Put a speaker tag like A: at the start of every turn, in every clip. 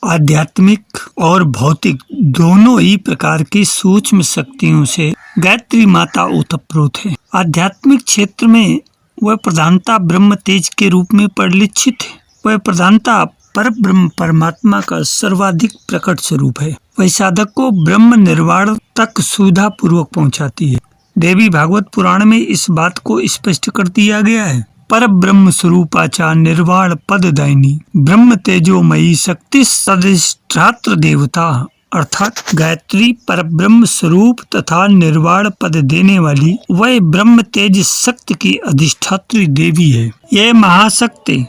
A: आध्यात्मिक और भौतिक दोनों ही प्रकार की सूक्ष्म शक्तियों से गायत्री माता ओतप्रोत है। आध्यात्मिक क्षेत्र में वह प्रधानता ब्रह्म तेज के रूप में परिलक्षित है। वह प्रधानता पर ब्रह्म परमात्मा का सर्वाधिक प्रकट स्वरूप है। वह साधक को ब्रह्म निर्वाण तक सुविधा पूर्वक पहुंचाती है। देवी भागवत पुराण में इस बात को स्पष्ट कर दिया गया है। पर ब्रह्म स्वरूपाचा निर्वाण पद दायिनी ब्रह्म तेजोमयी शक्ति सदिष्टात्र देवता, अर्थात गायत्री पर ब्रह्म स्वरूप तथा निर्वाण पद देने वाली वह ब्रह्म तेज शक्ति की अधिष्ठात्री देवी है। यह महाशक्ति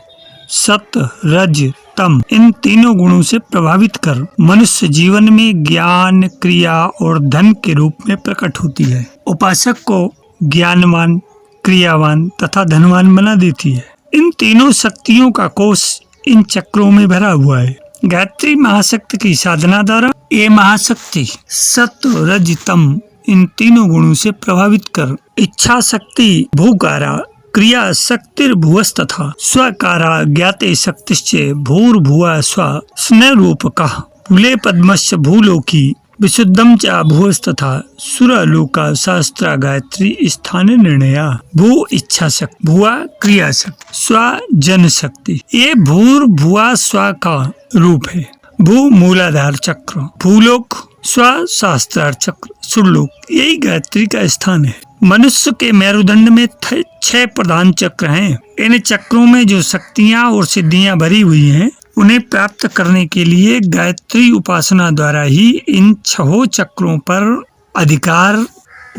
A: सत्य रज तम इन तीनों गुणों से प्रभावित कर मनुष्य जीवन में ज्ञान क्रिया और धन के रूप में प्रकट होती है। उपासक को ज्ञानवान क्रियावान तथा धनवान बना देती है। इन तीनों शक्तियों का कोष इन चक्रों में भरा हुआ है। गायत्री महाशक्ति की साधना द्वारा ये महाशक्ति सत्व रज तम इन तीनों गुणों से प्रभावित कर इच्छा शक्ति भूकारा क्रिया शक्तिर भुवस्तथा स्वकारा ज्ञाते शक्तिश्चे भूर्भुवा स्व स्नेह रूपकः भूले पद्मश्च भूलोकी विशुद्धम च भुवस्तथा सुरलोका शास्त्रा गायत्री स्थान निर्णया। भू इच्छा शक्ति, भुआ क्रिया शक्ति, स्व जन शक्ति। ये भूर्भुवा स्व का रूप है। भू मूलाधार चक्र, भूलोक स्व शास्त्रार चक्र, सुरलोक यही गायत्री का स्थान है। मनुष्य के मेरुदंड में 6 प्रधान चक्र हैं। इन चक्रों में जो शक्तियां और सिद्धियां भरी हुई हैं, उन्हें प्राप्त करने के लिए गायत्री उपासना द्वारा ही इन 6 चक्रों पर अधिकार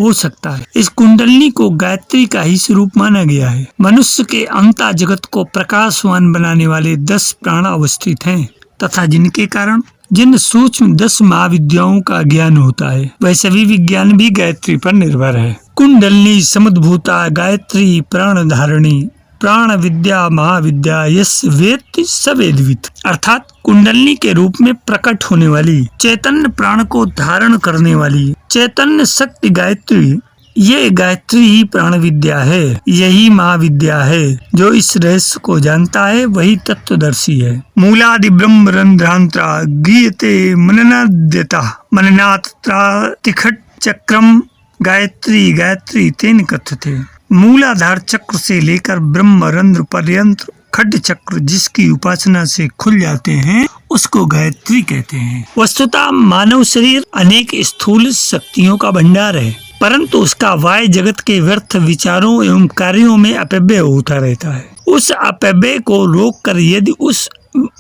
A: हो सकता है। इस कुंडलिनी को गायत्री का ही स्वरूप माना गया है। मनुष्य के अंता जगत को प्रकाशवान बनाने वाले 10 प्राण अवस्थित हैं तथा जिनके कारण जिन सूक्ष्म 10 महाविद्याओं का ज्ञान होता है, वह सभी विज्ञान भी गायत्री पर निर्भर है। कुंडलिनी समुद्भूता गायत्री प्राण धारणी प्राण विद्या महाविद्या यस वेत्ति स वेदवित्, अर्थात कुंडलिनी के रूप में प्रकट होने वाली चैतन्य प्राण को धारण करने वाली चैतन्य शक्ति गायत्री, ये गायत्री ही प्राण विद्या है। यही महाविद्या है। जो इस रहस्य को जानता है वही तत्वदर्शी है। मूलादि ब्रह्म रंध्रांतरा गीयते मननाद्यता मननात्रा तिखट चक्रम गायत्री गायत्री तेन कथ्यते। मूलाधार चक्र से लेकर ब्रह्म रंध्र पर्यंत खड्ड चक्र जिसकी उपासना से खुल जाते हैं उसको गायत्री कहते हैं। वस्तुतः मानव शरीर अनेक स्थूल शक्तियों का भंडार है, परंतु उसका वाय जगत के व्यर्थ विचारों एवं कार्यों में अपव्यय होता रहता है। उस अपव्यय को रोककर यदि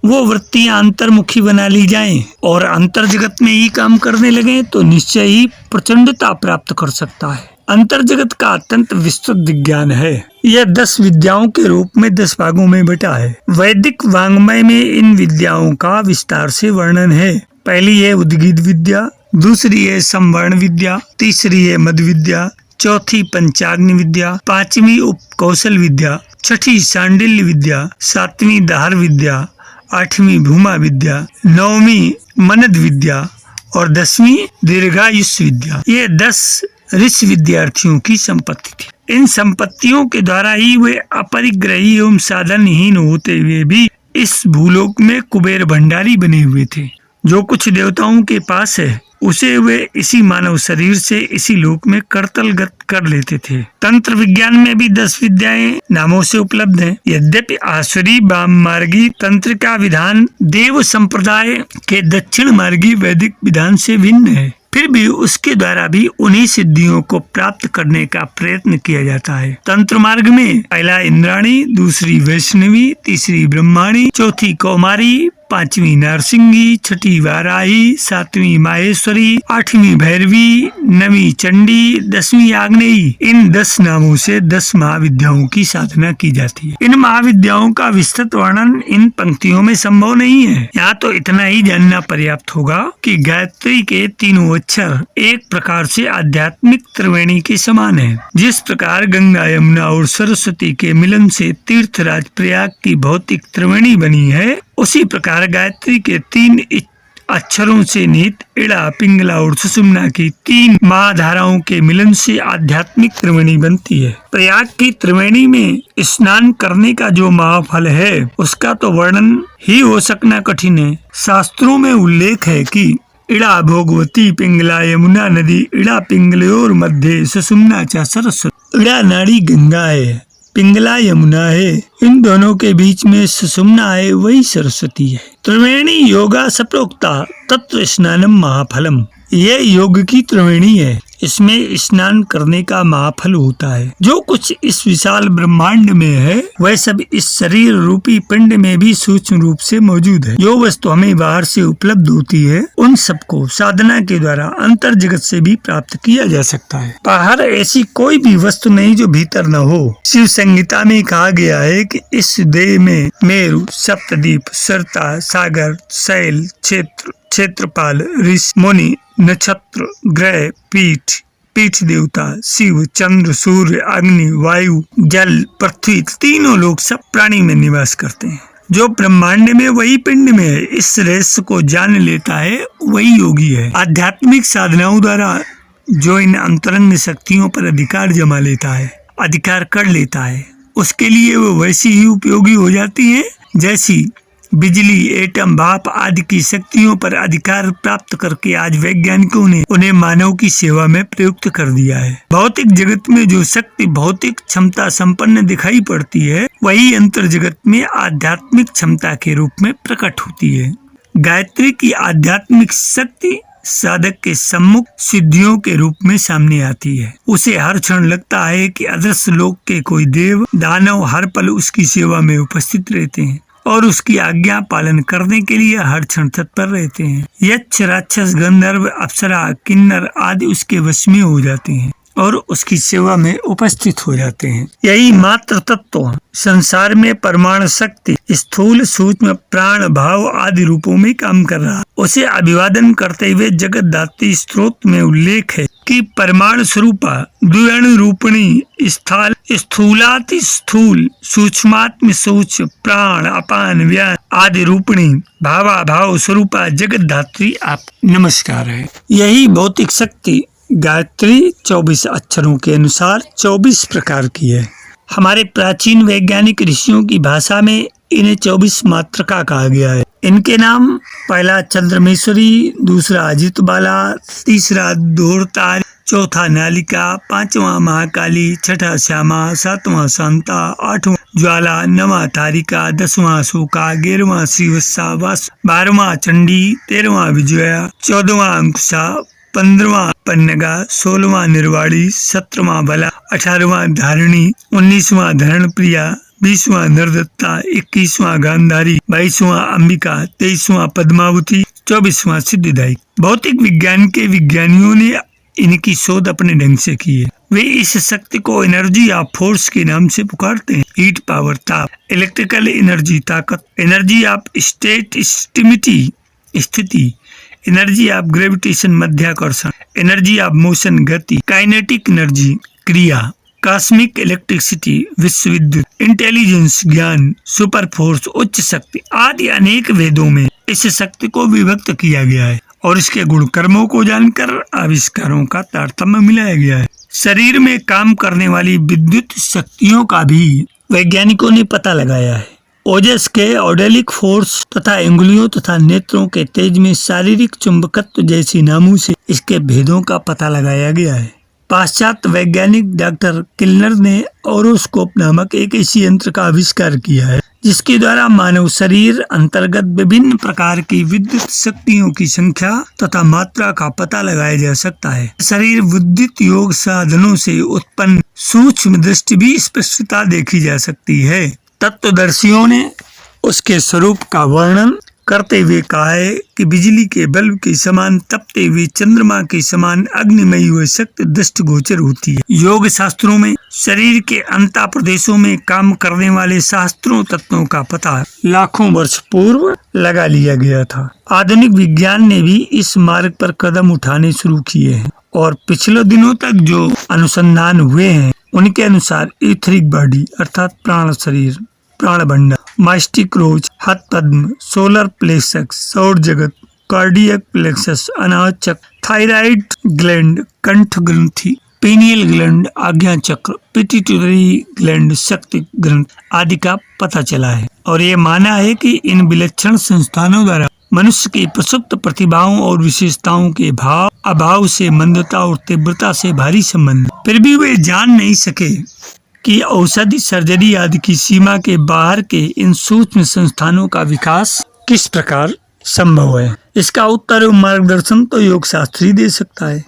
A: वो वृत्तियां अंतर्मुखी बना ली जाएं और अंतर जगत में ही काम करने लगे तो निश्चय ही प्रचंडता प्राप्त कर सकता है। अंतर जगत का अत्यंत विस्तृत विज्ञान है। यह 10 विद्याओं के रूप में 10 भागों में बटा है। वैदिक वाङ्मय में इन विद्याओं का विस्तार से वर्णन है। पहली है उद्गीत विद्या, दूसरी है संवर्ण विद्या, तीसरी है मद विद्या, चौथी पंचाग्नि विद्या, 5वीं उपकौशल विद्या, 6ठी सांडिल्य विद्या, 7वीं दाहर विद्या, 8वीं भूमा विद्या, 9वीं मनद विद्या और 10वीं दीर्घायुष विद्या। ये 10 ऋषि विद्यार्थियों की संपत्ति थी। इन संपत्तियों के द्वारा ही वे अपरिग्रही एवं साधनहीन होते हुए भी इस भूलोक में कुबेर भंडारी बने हुए थे। जो कुछ देवताओं के पास है उसे वे इसी मानव शरीर से इसी लोक में करतलगत कर लेते थे। तंत्र विज्ञान में भी 10 विद्याएं नामों से उपलब्ध हैं। यद्यपि आसुरी वाम मार्गी तंत्र का विधान देव संप्रदाय के दक्षिण मार्गी वैदिक विधान से भिन्न है, फिर भी उसके द्वारा भी उन्हीं सिद्धियों को प्राप्त करने का प्रयत्न किया जाता है। तंत्र मार्ग में पहला इंद्राणी, दूसरी वैष्णवी, तीसरी ब्रह्माणी, चौथी कौमारी, 5वीं नारसिंगी, 6ठी वाराही, 7वीं माहेश्वरी, 8वीं भैरवी, 9वीं चंडी, 10वीं आग्नेयी। इन 10 नामों से 10 महाविद्याओं की साधना की जाती है। इन महाविद्याओं का विस्तृत वर्णन इन पंक्तियों में संभव नहीं है। यहाँ तो इतना ही जानना पर्याप्त होगा कि गायत्री के तीनों अक्षर एक प्रकार से आध्यात्मिक त्रिवेणी के समान है। जिस प्रकार गंगा यमुना और सरस्वती के मिलन से तीर्थराज प्रयाग की भौतिक त्रिवेणी बनी है, उसी प्रकार गायत्री के 3 अक्षरों से निहित इड़ा, पिंगला और सुषुम्ना की 3 महाधाराओं के मिलन से आध्यात्मिक त्रिवेणी बनती है। प्रयाग की त्रिवेणी में स्नान करने का जो महाफल है उसका तो वर्णन ही हो सकना कठिन है। शास्त्रों में उल्लेख है कि इड़ा भोगवती पिंगला यमुना नदी, इड़ा पिंगलयोर मध्य सुषुम्ना च सरस्वती। इड़ा नाड़ी गंगा है, पिंगला यमुना है, इन दोनों के बीच में सुषुम्ना है, वही सरस्वती है। त्रिवेणी योगा सप्रोक्ता तत्र स्नानम महाफलम। ये योग की त्रिवेणी है, इसमें स्नान करने का महाफल होता है। जो कुछ इस विशाल ब्रह्मांड में है वह सब इस शरीर रूपी पिंड में भी सूक्ष्म रूप से मौजूद है। जो वस्तु हमें बाहर से उपलब्ध होती है उन सबको साधना के द्वारा अंतर जगत से भी प्राप्त किया जा सकता है। बाहर ऐसी कोई भी वस्तु नहीं जो भीतर न हो। शिव संहिता में कहा गया है कि इस देह में मेरु, सप्तद्वीप, सरता, सागर, शैल, क्षेत्रपाल, ऋषि, मुनि, नक्षत्र, ग्रह, पीठ देवता, शिव, चंद्र, सूर्य, अग्नि, वायु, जल, पृथ्वी, तीनों लोग सब प्राणी में निवास करते हैं। जो ब्रह्मांड में वही पिंड में है। इस रहस्य को जान लेता है वही योगी है। आध्यात्मिक साधनाओं द्वारा जो इन अंतरंग शक्तियों पर अधिकार जमा लेता है, अधिकार कर लेता है, उसके लिए वो वैसी ही उपयोगी हो जाती है जैसी बिजली, एटम, भाप आदि की शक्तियों पर अधिकार प्राप्त करके आज वैज्ञानिकों ने उन्हें मानव की सेवा में प्रयुक्त कर दिया है। भौतिक जगत में जो शक्ति भौतिक क्षमता संपन्न दिखाई पड़ती है वही अंतर जगत में आध्यात्मिक क्षमता के रूप में प्रकट होती है। गायत्री की आध्यात्मिक शक्ति साधक के सम्मुख सिद्धियों के रूप में सामने आती है। उसे हर क्षण लगता है कि अदृश्य लोक के कोई देव दानव हर पल उसकी सेवा में उपस्थित रहते हैं और उसकी आज्ञा पालन करने के लिए हर क्षण तत्पर रहते हैं। यक्ष, राक्षस, गंधर्व, अप्सरा, किन्नर आदि उसके वश में हो जाते हैं और उसकी सेवा में उपस्थित हो जाते हैं। यही मात्र तत्व संसार में परमाणु शक्ति स्थूल, सूक्ष्म, प्राण, भाव आदि रूपों में काम कर रहा है। उसे अभिवादन करते हुए जगत दात्री स्त्रोत में उल्लेख है कि परमाणु स्वरूपा द्विअणु रूपिणी स्थूलाति स्थूल, सूक्ष्मात्म सूक्ष्म, प्राण, अपान, व्यान आदि रूपिणी भावा भाव स्वरूपा जगत धात्री आप नमस्कार है। यही भौतिक शक्ति गायत्री 24 अक्षरों के अनुसार 24 प्रकार की है। हमारे प्राचीन वैज्ञानिक ऋषियों की भाषा में इन्हें 24 मात्रका कहा गया है। इनके नाम पहला चंद्रमेश्वरी, दूसरा अजितबाला, तीसरा धूर्तारी, चौथा नालिका, पांचवा महाकाली, छठा श्यामा, सातवां शांता, आठवां ज्वाला, नवा तारिका, 10वां शोका, 11वां श्रीवत्सा, 12वां चंडी, 13वां विजया, 14वां अंकुशा, 15वां पन्नगा, 16वां निर्वाणी, 17वां बला, 18वां धारिणी, 19वां धरणप्रिया, 20वां नरदत्ता, 21वां गांधारी, 22वां अंबिका, 23वां पद्मावती, 24वां सिद्धिदायक। भौतिक विज्ञान के विज्ञानियों ने इनकी शोध अपने ढंग से की है। वे इस शक्ति को एनर्जी ऑफ फोर्स के नाम से पुकारते हैं। हीट पावर ताप, इलेक्ट्रिकल एनर्जी ताकत, एनर्जी ऑफ स्टेट स्थिति, एनर्जी ऑफ ग्रेविटेशन मध्याकर्षण, एनर्जी ऑफ मोशन गति, काइनेटिक एनर्जी क्रिया, कॉस्मिक इलेक्ट्रिसिटी विश्व विद्युत, इंटेलिजेंस ज्ञान, सुपर फोर्स उच्च शक्ति आदि अनेक वेदों में इस शक्ति को विभक्त किया गया है और इसके गुण कर्मों को जानकर आविष्कारों का तारतम्य मिलाया गया है। शरीर में काम करने वाली विद्युत शक्तियों का भी वैज्ञानिकों ने पता लगाया है। ओजस के ऑर्डेलिक फोर्स तथा अंगुलियों तथा नेत्रों के तेज में शारीरिक चुंबकत्व जैसी नामों से इसके भेदों का पता लगाया गया है। पाश्चात्य वैज्ञानिक डॉक्टर किल्नर ने ओरोस्कोप नामक एक ऐसी यंत्र का आविष्कार किया है जिसके द्वारा मानव शरीर अंतर्गत विभिन्न प्रकार की विद्युत शक्तियों की संख्या तथा मात्रा का पता लगाया जा सकता है। शरीर विद्युत योग साधनों से उत्पन्न सूक्ष्म दृष्टि भी स्पष्टता देखी जा सकती है। तत्वदर्शियों ने उसके स्वरूप का वर्णन करते हुए कहा है कि बिजली के बल्ब के समान तपते हुए चंद्रमा के समान अग्निमयी हुए शक्ति दृष्टिगोचर होती है। योग शास्त्रों में शरीर के अंतर प्रदेशों में काम करने वाले शास्त्रों तत्वों का पता लाखों वर्ष पूर्व लगा लिया गया था। आधुनिक विज्ञान ने भी इस मार्ग पर कदम उठाने शुरू किए हैं और पिछले दिनों तक जो अनुसंधान हुए हैं उनके अनुसार ईथरिक बॉडी अर्थात प्राण शरीर, प्राण भंडार, मास्टिक रोज, हथ पद्म, सोलर प्लेक्सस, सौर जगत, कार्डियक प्लेक्सस अनाहत चक्र, थायराइड ग्लैंड कंठ ग्रंथि, पीनियल ग्लैंड आज्ञा चक्र, पिट्यूटरी ग्लैंड शक्ति ग्रंथ आदि का पता चला है। और ये माना है कि इन विलक्षण संस्थानों द्वारा मनुष्य की प्रसुप्त प्रतिभाओं और विशेषताओं के भाव अभाव से मंदता और तीव्रता से भारी संबंध, फिर भी वे जान नहीं सके कि औषधि, सर्जरी आदि की सीमा के बाहर के इन सूक्ष्म संस्थानों का विकास किस प्रकार संभव है। इसका उत्तर और मार्गदर्शन तो योग शास्त्री दे सकता है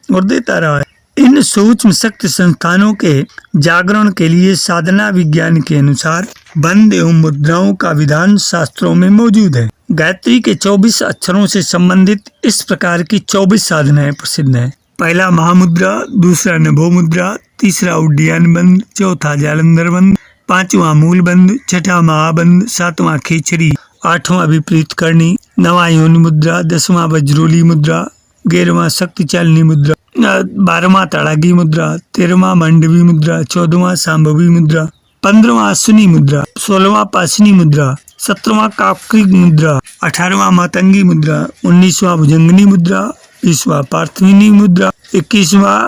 A: और देता रहा है। इन सूक्ष्म शक्ति संस्थानों के जागरण के लिए साधना विज्ञान के अनुसार बंद एवं मुद्राओं का विधान शास्त्रों में मौजूद है। गायत्री के 24 अक्षरों से संबंधित इस प्रकार की 24 साधनाएं प्रसिद्ध हैं। पहला महामुद्रा, दूसरा नभो मुद्रा, तीसरा उड्डयन बंद, चौथा जालंधर बंद, पांचवा मूल बंद, छठा महाबंद, सातवां खेचरी, आठवां विपरीत करनी, नवा योनि मुद्रा, 10वां वज्रोली मुद्रा, 11वां शक्ति चालनी मुद्रा, 12वां ताड़ागी मुद्रा, 13वां मांडवी मुद्रा, 14वां सांभवी मुद्रा, 15वां अश्विनी मुद्रा, 16वां पाशनी मुद्रा, 17वां काकरी मुद्रा, 18वां मातंगी मुद्रा, 19वां भुजंगनी मुद्रा, 20वां पार्थिविनी मुद्रा, 21वां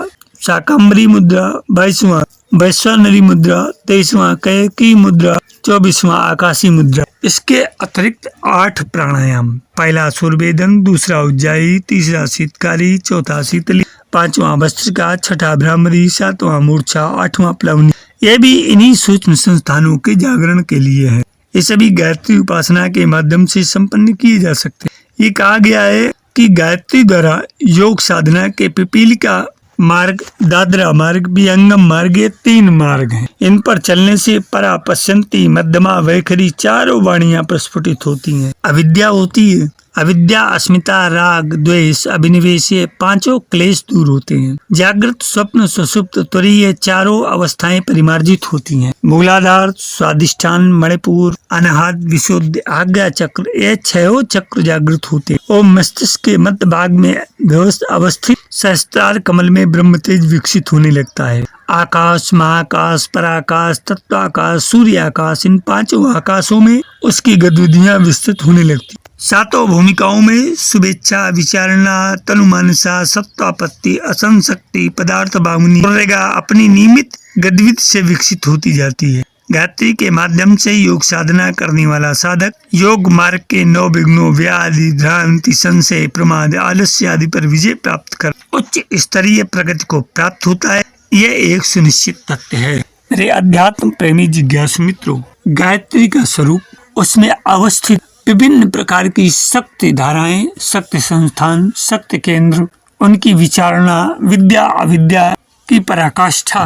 A: शाकंभरी मुद्रा, 22वां वैश्वानरी मुद्रा, 23वां कैकी मुद्रा, 24वां आकाशी मुद्रा। इसके अतिरिक्त 8 प्राणायाम, पहला सूर्यवेदन, दूसरा उज्जाई, तीसरा शीतकारी, चौथा शीतली, 5वां भस्त्रिका, छठा भ्रामरी, 7वां मूर्छा, 8वां प्लवनी, ये भी इन्हीं सूक्ष्म संस्थानों के जागरण के लिए है। ये सभी गायत्री उपासना के माध्यम से संपन्न किए जा सकते हैं। ये कहा गया है कि गायत्री द्वारा योग साधना के पिपीलिका मार्ग, दादरा मार्ग, विहंगम मार्ग, ये 3 मार्ग हैं। इन पर चलने से परा, पश्यंती, मध्यमा, वैखरी चारों वाणियां प्रस्फुटित होती हैं। अविद्या होती है। अविद्या, अस्मिता, राग, द्वेष, अभिनिवेश, ये 5 क्लेश दूर होते हैं। जागृत, स्वप्न, सुषुप्त, तुरीय, ये चारों अवस्थाएं परिमार्जित होती हैं। मूलाधार, स्वादिष्ठान, मणिपुर, अनाहत, विशुद्ध, आज्ञा चक्र, ये 6 चक्र जागृत होते हैं। और मस्तिष्क के मध्य भाग में अवस्थित सहस्त्रार कमल में ब्रह्म तेज विकसित होने लगता है। आकाश, महाकाश, पराकाश, तत्वाकाश, सूर्याकाश, इन 5 आकाशों में उसकी गतिविधियां विस्तृत होने लगती। 7 भूमिकाओं में शुभेच्छा, विचारणा, तनुमानसा, सत्वापत्ति, असंशक्ति, पदार्थ बामुनी अपनी नियमित गतिविधि से विकसित होती जाती है। गायत्री के माध्यम से योग साधना करने वाला साधक योग मार्ग के 9 विघ्नों, व्याधि, भ्रांति, संशय, प्रमाद, आलस्य आदि पर विजय प्राप्त कर उच्च स्तरीय प्रगति को प्राप्त होता है। यह एक सुनिश्चित तथ्य है। मेरे अध्यात्म प्रेमी जिज्ञासु मित्रों, गायत्री का स्वरूप, उसमें अवस्थित विभिन्न प्रकार की शक्ति धाराएं, शक्ति संस्थान, शक्ति केंद्र, उनकी विचारणा, विद्या अविद्या की पराकाष्ठा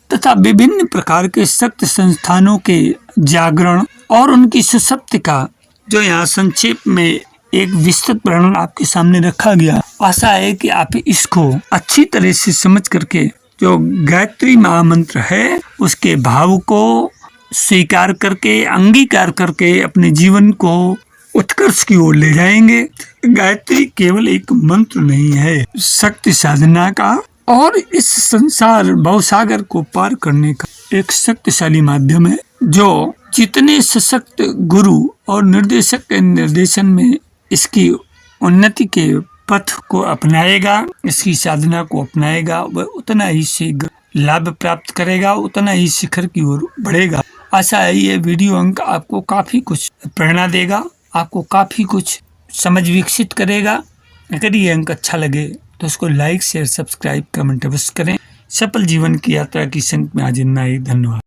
A: तथा विभिन्न प्रकार के शक्ति संस्थानों के जागरण और उनकी सुषुप्ति का जो यहाँ संक्षेप में एक विस्तृत वर्णन आपके सामने रखा गया। आशा है कि आप इसको अच्छी तरह से समझ करके जो गायत्री महामंत्र है उसके भाव को स्वीकार करके, अंगीकार करके अपने जीवन को उत्कर्ष की ओर ले जाएंगे। गायत्री केवल एक मंत्र नहीं है, शक्ति साधना का और इस संसार भवसागर को पार करने का एक शक्तिशाली माध्यम है, जो जितने सशक्त गुरु और निर्देशक के निर्देशन में इसकी उन्नति के पथ को अपनाएगा, इसकी साधना को अपनाएगा, वह उतना ही शीघ्र लाभ प्राप्त करेगा, उतना ही शिखर की ओर बढ़ेगा। आशा है ये वीडियो अंक आपको काफी कुछ प्रेरणा देगा, आपको काफी कुछ समझ विकसित करेगा। अगर ये अंक अच्छा लगे तो उसको लाइक, शेयर, सब्सक्राइब, कमेंट अवश्य करें। सफल जीवन की यात्रा की संग में हाजिर। धन्यवाद।